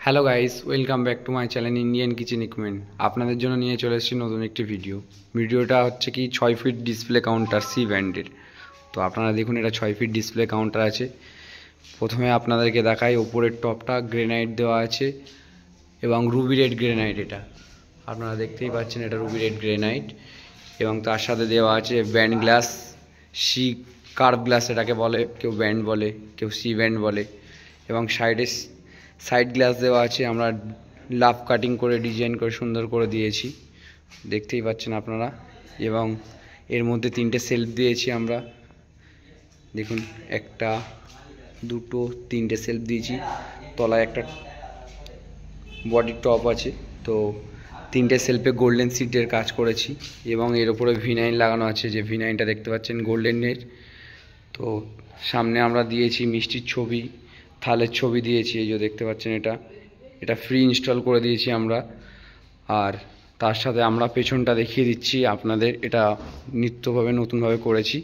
Hello guys, welcome back to my channel Indian kitchen equipment. আপনাদের জন্য নিয়ে চলে এসেছি নতুন একটি ভিডিওটা হচ্ছে কি 6 ফিট ডিসপ্লে কাউন্টার সি ব্র্যান্ডের। তো আপনারা দেখুন, এটা 6 ফিট ডিসপ্লে কাউন্টার আছে। প্রথমে আপনাদেরকে দেখাই, ওপরের টপটা গ্রেনাইট দেওয়া আছে এবং রুবি রেড গ্রেনাইট। এটা আপনারা দেখতেই পাচ্ছেন, এটা রুবি রেড গ্রেনাইট এবং তার সাথে দেওয়া আছে bend glass, C curve glass এটাকে বলে, কেউ ব্যান্ড বলে, কেউ সি ব্যান্ড বলে। এবং সাইড গ্লাস দেওয়া আছে, আমরা লাভ কাটিং করে ডিজাইন করে সুন্দর করে দিয়েছি, দেখতেই পাচ্ছেন আপনারা। এবং এর মধ্যে 3টে সেলফ দিয়েছি আমরা, দেখুন, 1 2 3টে সেলফ দিয়েছি। তলায় একটা বডি টপ আছে, তো 3টে সেলফে গোল্ডেন সিটের কাজ করেছি এবং এর উপরে V9 লাগানো আছে, যে V9টা দেখতে পাচ্ছেন গোল্ডেনের। তো সামনে আমরা দিয়েছি মিষ্টির ছবি, থালের ছবি দিয়েছি, এই যে দেখতে পাচ্ছেন। এটা ফ্রি ইনস্টল করে দিয়েছি আমরা। আর তার সাথে আমরা পেছনটা দেখিয়ে দিচ্ছি আপনাদের, এটা নিত্যভাবে নতুনভাবে করেছি।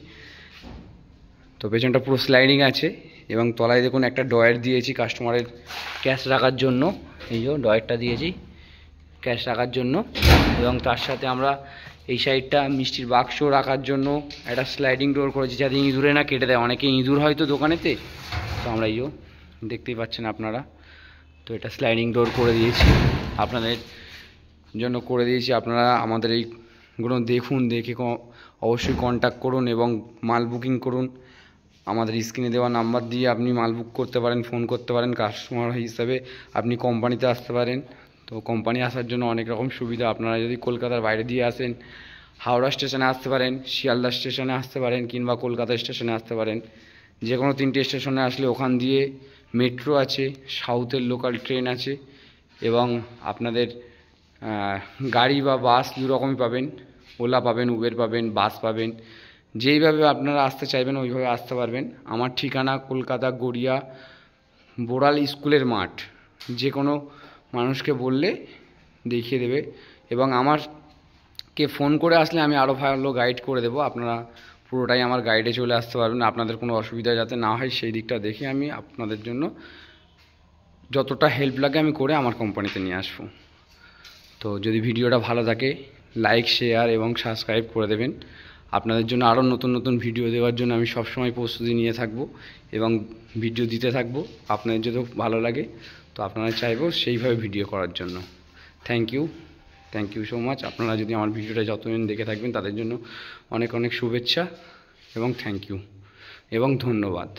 তো পেছনটা পুরো স্লাইডিং আছে এবং তলায় দেখুন একটা ডয়ার দিয়েছি কাস্টমারের ক্যাশ রাখার জন্য, এই যে ডয়ারটা দিয়েছি ক্যাশ রাখার জন্য। এবং তার সাথে আমরা এই সাইডটা মিষ্টির বাক্স রাখার জন্য একটা স্লাইডিং ডোর করেছি, যাতে ইঁদুরে না কেটে দেয়। অনেকে ইঁদুর হয়তো দোকানেতে, তো আমরা এই দেখতেই পাচ্ছেন আপনারা। তো এটা স্লাইডিং ডোর করে দিয়েছি আপনাদের জন্য করে দিয়েছি। আপনারা আমাদের এইগুলো দেখুন, দেখে অবশ্যই কন্ট্যাক্ট করুন এবং মাল বুকিং করুন। আমাদের স্ক্রিনে দেওয়া নাম্বার দিয়ে আপনি মাল বুক করতে পারেন, ফোন করতে পারেন। কাস্টমার হিসাবে আপনি কোম্পানিতে আসতে পারেন। তো কোম্পানি আসার জন্য অনেক রকম সুবিধা। আপনারা যদি কলকাতার বাইরে দিয়ে আসেন, হাওড়া স্টেশনে আসতে পারেন, শিয়ালদা স্টেশনে আসতে পারেন, কিংবা কলকাতা স্টেশনে আসতে পারেন। যে কোনো 3টে স্টেশনে আসলে ওখান দিয়ে মেট্রো আছে, সাউথের লোকাল ট্রেন আছে এবং আপনাদের গাড়ি বা বাস দুরকমই পাবেন। ওলা পাবেন, উবের পাবেন, বাস পাবেন। যেইভাবে আপনারা আসতে চাইবেন ওইভাবে আসতে পারবেন। আমার ঠিকানা কলকাতা গড়িয়া বোড়াল স্কুলের মাঠ। যে কোনো মানুষকে বললে দেখিয়ে দেবে এবং আমারকে ফোন করে আসলে আমি আরও ভালো গাইড করে দেবো। আপনারা পুরোটাই আমার গাইডে চলে আসতে পারবেন। আপনাদের কোনো অসুবিধা যাতে না হয় সেই দিকটা দেখে আমি আপনাদের জন্য যতটা হেল্প লাগে আমি করে আমার কোম্পানিতে নিয়ে আসবো। তো যদি ভিডিওটা ভালো থাকে, লাইক, শেয়ার এবং সাবস্ক্রাইব করে দেবেন। আপনাদের জন্য আরও নতুন নতুন ভিডিও দেওয়ার জন্য আমি সবসময় প্রস্তুতি নিয়ে থাকবো এবং ভিডিও দিতে থাকবো। আপনাদের যদি ভালো লাগে তো আপনারা চাইবো সেইভাবে ভিডিও করার জন্য। Thank you so much. আপনারা যদি আমার ভিডিওটা যতদিন দেখে থাকবেন তাদের জন্য অনেক অনেক শুভেচ্ছা এবং থ্যাংক ইউ এবং ধন্যবাদ।